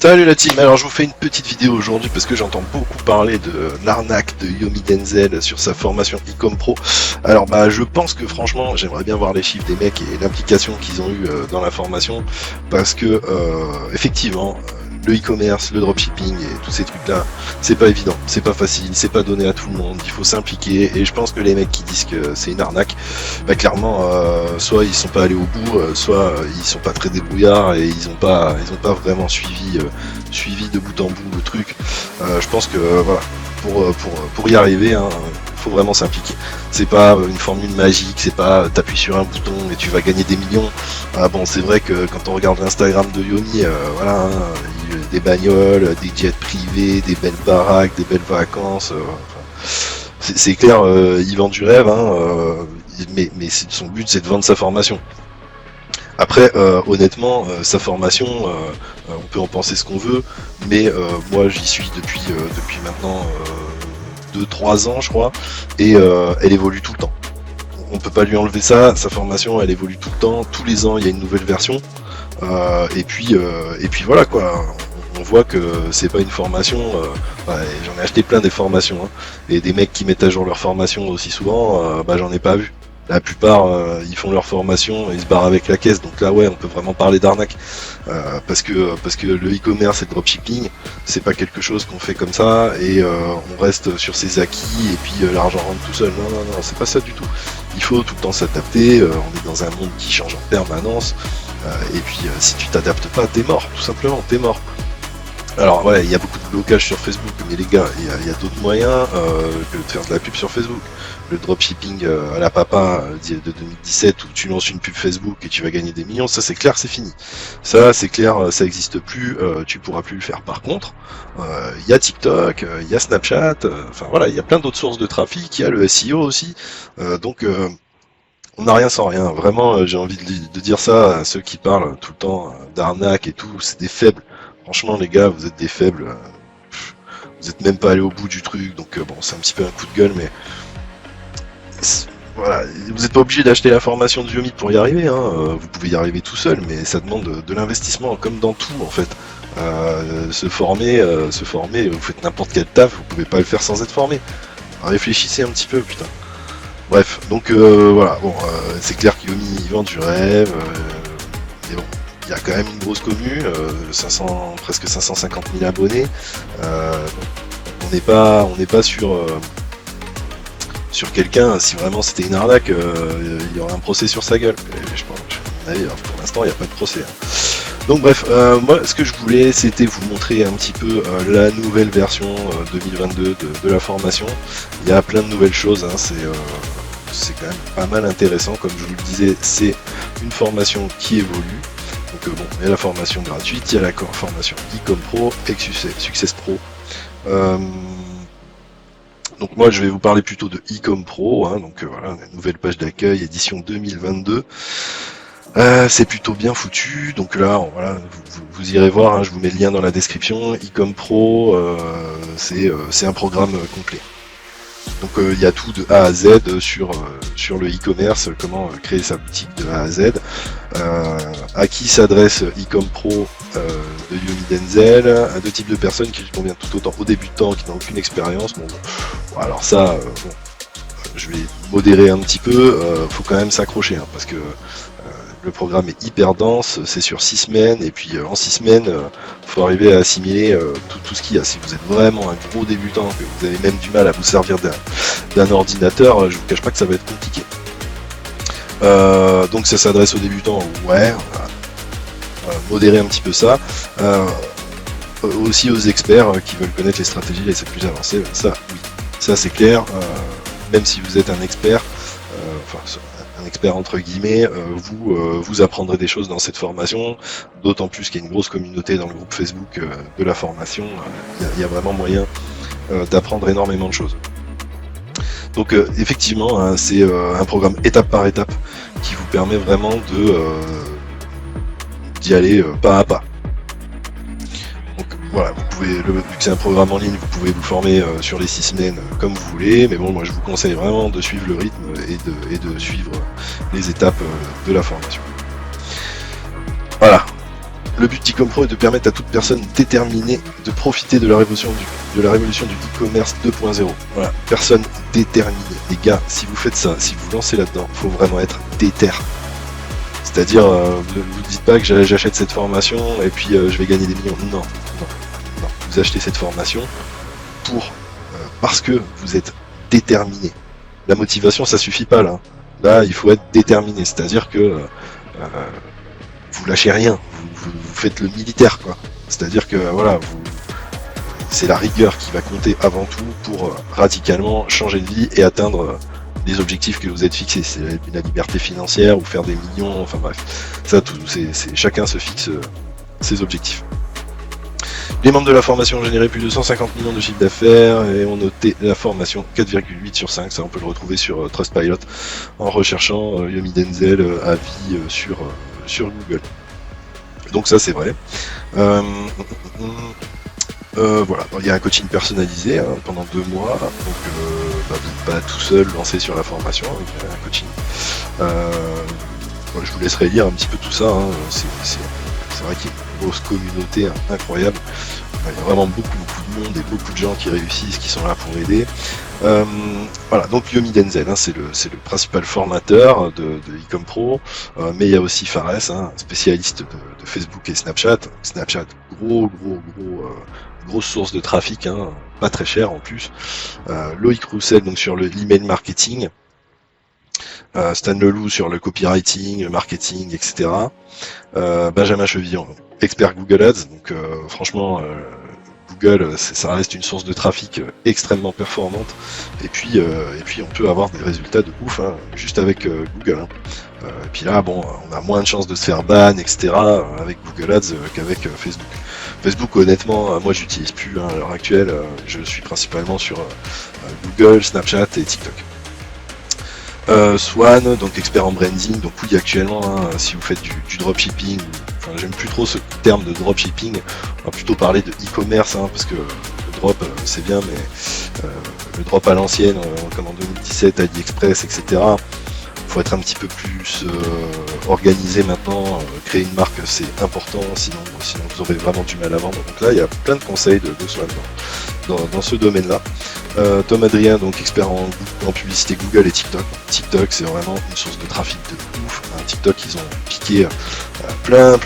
Salut la team, alors je vous fais une petite vidéo aujourd'hui parce que j'entends beaucoup parler de l'arnaque de Yomi Denzel sur sa formation Ecom Pro. Alors je pense que franchement j'aimerais bien voir les chiffres des mecs et l'implication qu'ils ont eu dans la formation, parce que effectivement le e-commerce, le dropshipping et tous ces trucs là, c'est pas évident, c'est pas facile, c'est pas donné à tout le monde, il faut s'impliquer, et je pense que les mecs qui disent que c'est une arnaque, clairement soit ils sont pas allés au bout, soit ils sont pas très débrouillards et ils ont pas vraiment suivi de bout en bout le truc. Je pense que voilà, pour y arriver, faut vraiment s'impliquer. C'est pas une formule magique, c'est pas t'appuies sur un bouton et tu vas gagner des millions. C'est vrai que quand on regarde l'Instagram de Yomi, des bagnoles, des jets privés, des belles baraques, des belles vacances. C'est clair, il vend du rêve, mais son but c'est de vendre sa formation. Après, honnêtement, sa formation, on peut en penser ce qu'on veut, mais moi j'y suis depuis maintenant 2-3 ans, je crois, et elle évolue tout le temps. On peut pas lui enlever ça, sa formation elle évolue tout le temps, tous les ans il y a une nouvelle version, et puis voilà quoi. On voit que c'est pas une formation, j'en ai acheté plein des formations, et des mecs qui mettent à jour leur formation aussi souvent, j'en ai pas vu. La plupart ils font leur formation et ils se barrent avec la caisse, donc là ouais on peut vraiment parler d'arnaque, parce que le e-commerce et le dropshipping c'est pas quelque chose qu'on fait comme ça et on reste sur ses acquis et puis l'argent rentre tout seul. Non, c'est pas ça du tout. Il faut tout le temps s'adapter, on est dans un monde qui change en permanence, et puis si tu t'adaptes pas t'es mort, tout simplement t'es mort. Alors ouais, il y a beaucoup de blocages sur Facebook, mais les gars, il y a d'autres moyens que de faire de la pub sur Facebook. Le dropshipping à la papa de 2017 où tu lances une pub Facebook et tu vas gagner des millions, ça c'est clair, c'est fini. Ça c'est clair, ça existe plus, tu pourras plus le faire. Par contre, il y a TikTok, il y a Snapchat, il y a plein d'autres sources de trafic, il y a le SEO aussi, donc on n'a rien sans rien. Vraiment, j'ai envie de dire ça à ceux qui parlent tout le temps d'arnaque et tout, c'est des faibles. Franchement les gars, vous êtes des faibles, vous êtes même pas allés au bout du truc, donc c'est un petit peu un coup de gueule, mais voilà, vous n'êtes pas obligé d'acheter la formation de Yomi pour y arriver, vous pouvez y arriver tout seul, mais ça demande de l'investissement, comme dans tout en fait. Se former, vous faites n'importe quel taf, vous pouvez pas le faire sans être formé. Réfléchissez un petit peu, putain. Bref, donc c'est clair que Yomi il vend du rêve, mais bon. Il y a quand même une grosse commu, presque 550 000 abonnés. On n'est pas sur quelqu'un. Si vraiment c'était une arnaque, il y aurait un procès sur sa gueule. Et je pense, pour l'instant, il n'y a pas de procès. Donc bref, moi ce que je voulais c'était vous montrer un petit peu la nouvelle version 2022 de la formation. Il y a plein de nouvelles choses, c'est quand même pas mal intéressant. Comme je vous le disais, c'est une formation qui évolue. Donc il y a la formation gratuite, il y a la formation Ecom Pro et Success Pro. Donc moi je vais vous parler plutôt de Ecom Pro, donc voilà, la nouvelle page d'accueil, édition 2022. C'est plutôt bien foutu, donc là vous irez voir, je vous mets le lien dans la description. Ecom Pro, c'est un programme complet. Donc il y a tout de A à Z sur le e-commerce, comment créer sa boutique de A à Z. À qui s'adresse Ecom Pro de Yomi Denzel? À deux types de personnes qui convient tout autant aux débutants qui n'ont aucune expérience. Alors ça, je vais modérer un petit peu, faut quand même s'accrocher, parce que le programme est hyper dense, c'est sur 6 semaines, et puis en 6 semaines, faut arriver à assimiler tout ce qu'il y a. Si vous êtes vraiment un gros débutant, que vous avez même du mal à vous servir d'un ordinateur, je vous cache pas que ça va être compliqué. Donc ça s'adresse aux débutants, modérer un petit peu ça. Aussi aux experts qui veulent connaître les stratégies les plus avancées, ça oui, ça c'est clair. Même si vous êtes un expert, un expert entre guillemets, vous apprendrez des choses dans cette formation, d'autant plus qu'il y a une grosse communauté dans le groupe Facebook de la formation. Il y a vraiment moyen d'apprendre énormément de choses. Donc effectivement, c'est un programme étape par étape qui vous permet vraiment d'y aller pas à pas. Donc voilà, vous pouvez, vu que c'est un programme en ligne, vous pouvez vous former sur les 6 semaines comme vous voulez, mais bon, moi je vous conseille vraiment de suivre le rythme et de suivre les étapes de la formation. Voilà. Le but d'E-Com-Pro est de permettre à toute personne déterminée de profiter de la révolution du e-commerce 2.0. Voilà, personne déterminée. Les gars, si vous faites ça, si vous lancez là-dedans, il faut vraiment être déter. C'est-à-dire, ne vous dites pas que j'achète cette formation et puis je vais gagner des millions. Non. Vous achetez cette formation parce que vous êtes déterminé. La motivation, ça suffit pas là. Là, il faut être déterminé. C'est-à-dire que vous lâchez rien. Vous faites le militaire, quoi. C'est-à-dire que voilà, c'est la rigueur qui va compter avant tout pour radicalement changer de vie et atteindre les objectifs que vous êtes fixés. C'est la liberté financière ou faire des millions, enfin bref. Ça, tout, chacun se fixe ses objectifs. Les membres de la formation ont généré plus de 150 millions de chiffre d'affaires et ont noté la formation 4,8 sur 5. Ça, on peut le retrouver sur Trustpilot en recherchant Yomi Denzel avis sur Google. Donc ça, c'est vrai. Voilà, il y a un coaching personnalisé pendant 2 mois, donc vous n'êtes pas tout seul lancé sur la formation avec un coaching. Je vous laisserai lire un petit peu tout ça, c'est vrai qu'il y a une grosse communauté incroyable, il y a vraiment beaucoup de monde et beaucoup de gens qui réussissent, qui sont là pour aider. Voilà, donc Yomi Denzel, c'est le principal formateur de E-Com-Pro, mais il y a aussi Fares, spécialiste de Facebook et Snapchat. Snapchat, grosse source de trafic, pas très cher en plus. Loïc Roussel donc sur l'email marketing, Stan Leloup sur le copywriting, le marketing, etc. Benjamin Chevillon, expert Google Ads, donc franchement Google, ça reste une source de trafic extrêmement performante, et puis on peut avoir des résultats de ouf juste avec Google. Et puis là, bon, on a moins de chances de se faire ban, etc. avec Google Ads qu'avec Facebook. Facebook, honnêtement, moi j'utilise plus à l'heure actuelle, je suis principalement sur Google, Snapchat et TikTok. Swan, donc expert en branding, donc oui actuellement, si vous faites du dropshipping, enfin j'aime plus trop ce terme de dropshipping, on va plutôt parler de e-commerce, parce que le drop c'est bien, mais le drop à l'ancienne, comme en 2017, AliExpress, etc. Faut être un petit peu plus organisé maintenant, créer une marque c'est important, sinon vous aurez vraiment du mal à vendre. Donc là il y a plein de conseils de Swan dans ce domaine-là. Tom Adrien, donc expert en publicité Google et TikTok. TikTok c'est vraiment une source de trafic de ouf. TikTok ils ont piqué plein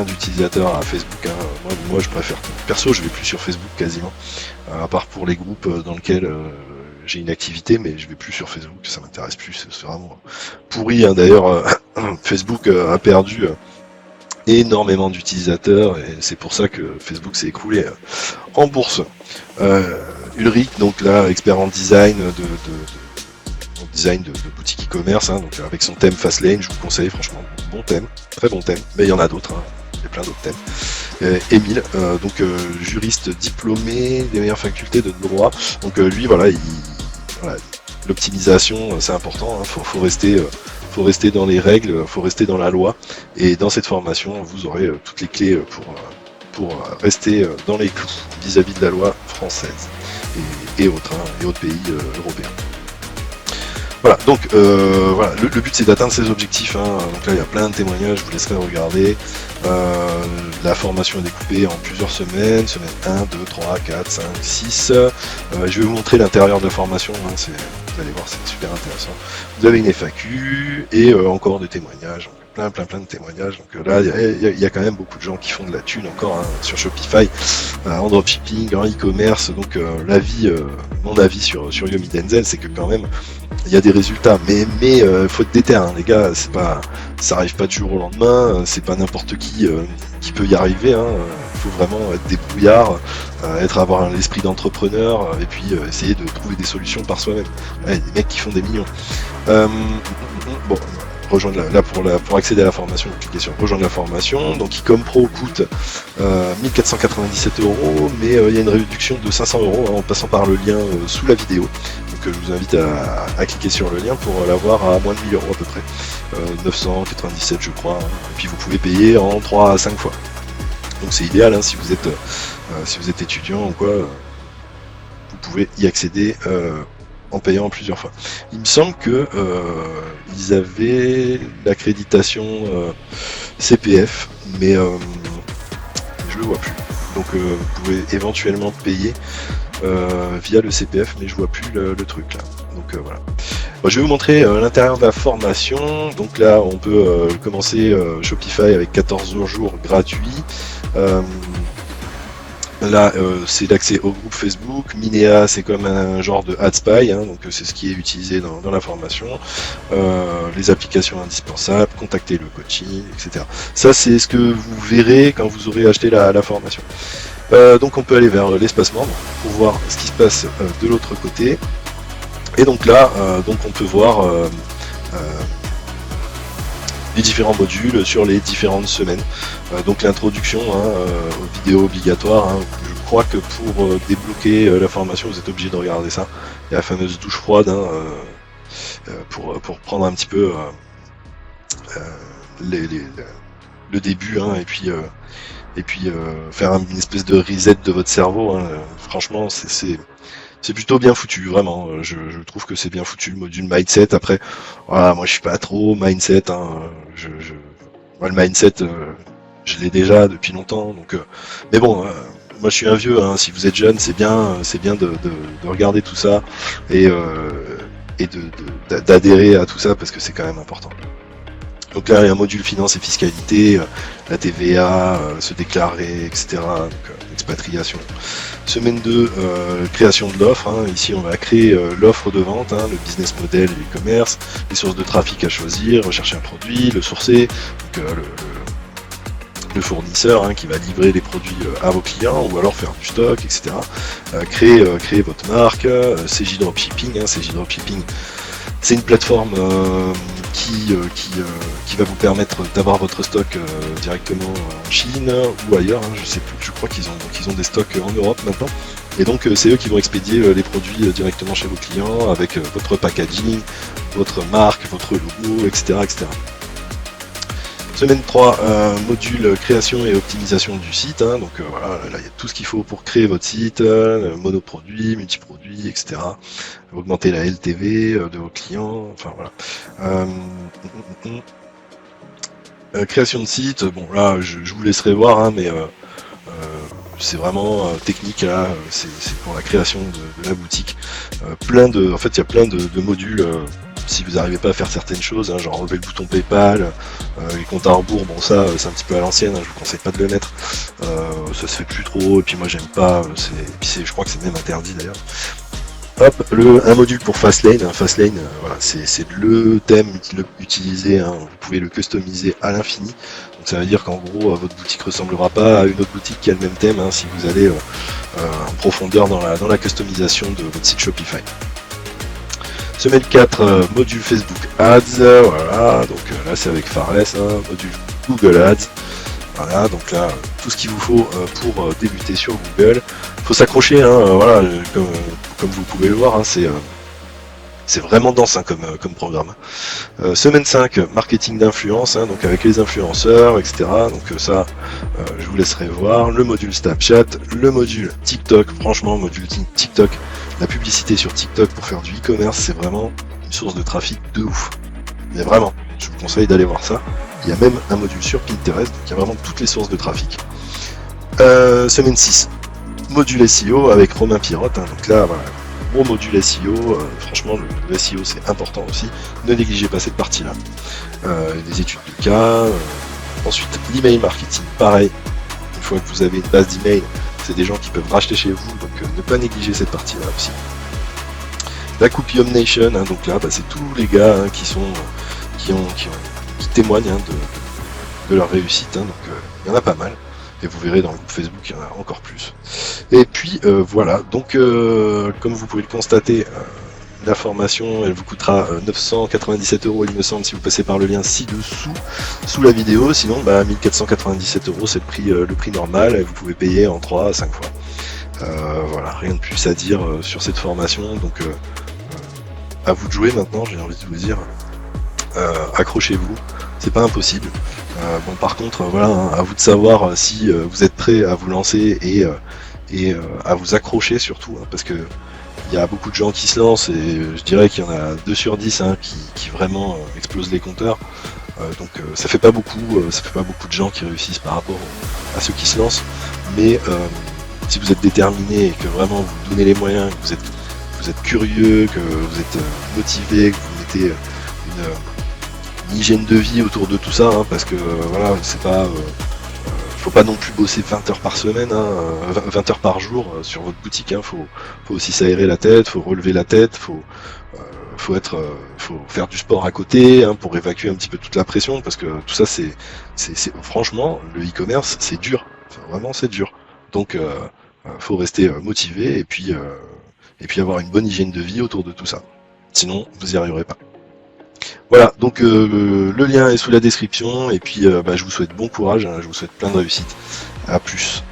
d'utilisateurs à Facebook. Moi je préfère. Perso je vais plus sur Facebook quasiment, à part pour les groupes dans lesquels j'ai une activité, mais je vais plus sur Facebook, ça m'intéresse plus, c'est vraiment pourri. D'ailleurs, Facebook a perdu énormément d'utilisateurs et c'est pour ça que Facebook s'est écroulé en bourse. Ulrich, donc là, expert en design de boutique e-commerce, donc avec son thème Fastlane, je vous conseille franchement, bon thème, très bon thème, mais il y en a d'autres, il y a plein d'autres thèmes. Émile, donc juriste diplômé des meilleures facultés de droit, donc lui voilà, l'optimisation c'est important, faut rester dans les règles, faut rester dans la loi, et dans cette formation vous aurez toutes les clés pour rester dans les clous vis-à-vis de la loi française et autres pays européens. Voilà, donc voilà, le but c'est d'atteindre ces objectifs, donc là il y a plein de témoignages, je vous laisserai regarder. La formation est découpée en plusieurs semaines, semaine 1, 2, 3, 4, 5, 6. Je vais vous montrer l'intérieur de la formation, vous allez voir, c'est super intéressant. Vous avez une FAQ et encore des témoignages, plein de témoignages. Donc là, il y a quand même beaucoup de gens qui font de la thune encore sur Shopify, en dropshipping, en e-commerce. Donc mon avis sur Yomi Denzel, c'est que quand même, il y a des résultats, mais faut être déter, les gars, ça arrive pas du jour au lendemain, c'est pas n'importe qui peut y arriver, faut vraiment être débrouillard, avoir l'esprit d'entrepreneur, et puis essayer de trouver des solutions par soi-même. Des mecs qui font des millions. Bon, rejoindre pour accéder à la formation, l'application rejoindre la formation. Donc E-Com-Pro coûte 1497 €, mais il y a une réduction de 500 € en passant par le lien sous la vidéo. Donc je vous invite à cliquer sur le lien pour l'avoir à moins de 1000 € à peu près, 997 je crois, et puis vous pouvez payer en 3 à 5 fois. Donc c'est idéal, si vous êtes étudiant ou quoi, vous pouvez y accéder en payant plusieurs fois. Il me semble que ils avaient l'accréditation CPF, mais le vois plus. Donc vous pouvez éventuellement payer via le CPF, mais je vois plus le truc là. Donc voilà. Bon, je vais vous montrer l'intérieur de la formation. Donc là, on peut commencer Shopify avec 14 jours gratuits. Là, c'est l'accès au groupe Facebook. Minea, c'est comme un genre de AdSpy, hein, donc c'est ce qui est utilisé dans la formation. Les applications indispensables, contacter le coaching, etc. Ça, c'est ce que vous verrez quand vous aurez acheté la formation. Donc, on peut aller vers l'espace membre pour voir ce qui se passe de l'autre côté. Et donc là, donc on peut voir les différents modules sur les différentes semaines. Donc l'introduction aux vidéos obligatoires. Hein. Je crois que pour débloquer la formation, vous êtes obligé de regarder ça. Il y a la fameuse douche froide pour prendre un petit peu le début, hein, et puis faire une espèce de reset de votre cerveau. Hein. Franchement, c'est plutôt bien foutu, vraiment. Je trouve que c'est bien foutu le module mindset. Après, voilà, moi je suis pas trop mindset. Hein. Moi, le mindset, je l'ai déjà depuis longtemps. Donc, mais bon, moi je suis un vieux. Hein. Si vous êtes jeune, c'est bien de regarder tout ça et d'adhérer à tout ça parce que c'est quand même important. Donc là, il y a un module finance et fiscalité, la TVA, se déclarer, etc. Donc, expatriation. Semaine 2, création de l'offre. Hein. Ici, on va créer l'offre de vente, hein, le business model, l'e-commerce, les sources de trafic à choisir, rechercher un produit, le sourcer, donc, le fournisseur, hein, qui va livrer les produits à vos clients ou alors faire du stock, etc. Créer votre marque, CJ Dropshipping. Hein. CJ Dropshipping, c'est une plateforme qui va vous permettre d'avoir votre stock directement en Chine ou ailleurs, hein, je sais plus, je crois qu'ils ont des stocks en Europe maintenant, et donc c'est eux qui vont expédier les produits directement chez vos clients avec votre packaging, votre marque, votre logo, etc. Semaine 3, module création et optimisation du site, hein, donc voilà, là il y a tout ce qu'il faut pour créer votre site, monoproduit, multiproduit, etc. Augmenter la LTV de vos clients, enfin voilà. Création de site, bon là je vous laisserai voir, hein, mais c'est vraiment technique là, c'est pour la création de la boutique. En fait il y a plein de modules. Si vous n'arrivez pas à faire certaines choses, hein, genre enlever le bouton PayPal, les comptes à rebours, bon ça c'est un petit peu à l'ancienne, hein, je vous conseille pas de le mettre, ça se fait plus trop, et puis moi j'aime pas, je crois que c'est même interdit d'ailleurs. Hop, un module pour Fastlane. Fastlane, voilà, c'est le thème utilisé, hein, vous pouvez le customiser à l'infini. Donc ça veut dire qu'en gros, votre boutique ressemblera pas à une autre boutique qui a le même thème, hein, si vous allez en profondeur dans la customisation de votre site Shopify. Semaine 4, module Facebook Ads, voilà, donc là c'est avec Farless, hein, module Google Ads. Voilà, donc là, tout ce qu'il vous faut pour débuter sur Google. Il faut s'accrocher, hein, voilà, comme vous pouvez le voir, hein, c'est vraiment dense, hein, comme programme. Semaine 5, marketing d'influence, hein, donc avec les influenceurs, etc. Donc ça, je vous laisserai voir. Le module Snapchat, le module TikTok, franchement, module TikTok, la publicité sur TikTok pour faire du e-commerce, c'est vraiment une source de trafic de ouf. Mais vraiment, je vous conseille d'aller voir ça. Il y a même un module sur Pinterest, donc il y a vraiment toutes les sources de trafic. Semaine 6, module SEO avec Romain Pirotte, hein, donc là, voilà, gros module SEO, franchement le SEO c'est important aussi, ne négligez pas cette partie-là. Des études de cas, ensuite l'email marketing, pareil, une fois que vous avez une base d'email, c'est des gens qui peuvent racheter chez vous, donc ne pas négliger cette partie-là aussi. La Coupium Nation, hein, donc là c'est tous les gars, hein, qui témoignent, hein, de leur réussite, hein, donc il y en a pas mal. Et vous verrez dans le groupe Facebook, il y en a encore plus. Et puis voilà, donc comme vous pouvez le constater, la formation elle vous coûtera 997 €, il me semble, si vous passez par le lien ci-dessous, sous la vidéo. Sinon 1497 €, c'est le prix normal, et vous pouvez payer en 3 à 5 fois. Voilà, rien de plus à dire sur cette formation, donc à vous de jouer maintenant, j'ai envie de vous dire. Accrochez-vous, c'est pas impossible. Bon, par contre, voilà, hein, à vous de savoir si vous êtes prêt à vous lancer et à vous accrocher surtout, hein, parce que il y a beaucoup de gens qui se lancent, et je dirais qu'il y en a 2 sur 10, hein, qui vraiment explosent les compteurs. Ça fait pas beaucoup, de gens qui réussissent par rapport à ceux qui se lancent, mais si vous êtes déterminé et que vraiment vous vous donnez les moyens, que vous êtes curieux, que vous êtes motivé, que vous mettez une hygiène de vie autour de tout ça, hein, parce que voilà, c'est pas faut pas non plus bosser 20 heures par semaine, hein, 20 heures par jour sur votre boutique, hein, faut aussi s'aérer la tête, faut relever la tête, faut faire du sport à côté, hein, pour évacuer un petit peu toute la pression, parce que tout ça c'est franchement, le e-commerce c'est dur, enfin, vraiment c'est dur. Donc faut rester motivé et puis avoir une bonne hygiène de vie autour de tout ça. Sinon vous y arriverez pas. Voilà, donc le lien est sous la description et puis je vous souhaite bon courage, hein, je vous souhaite plein de réussite. À plus.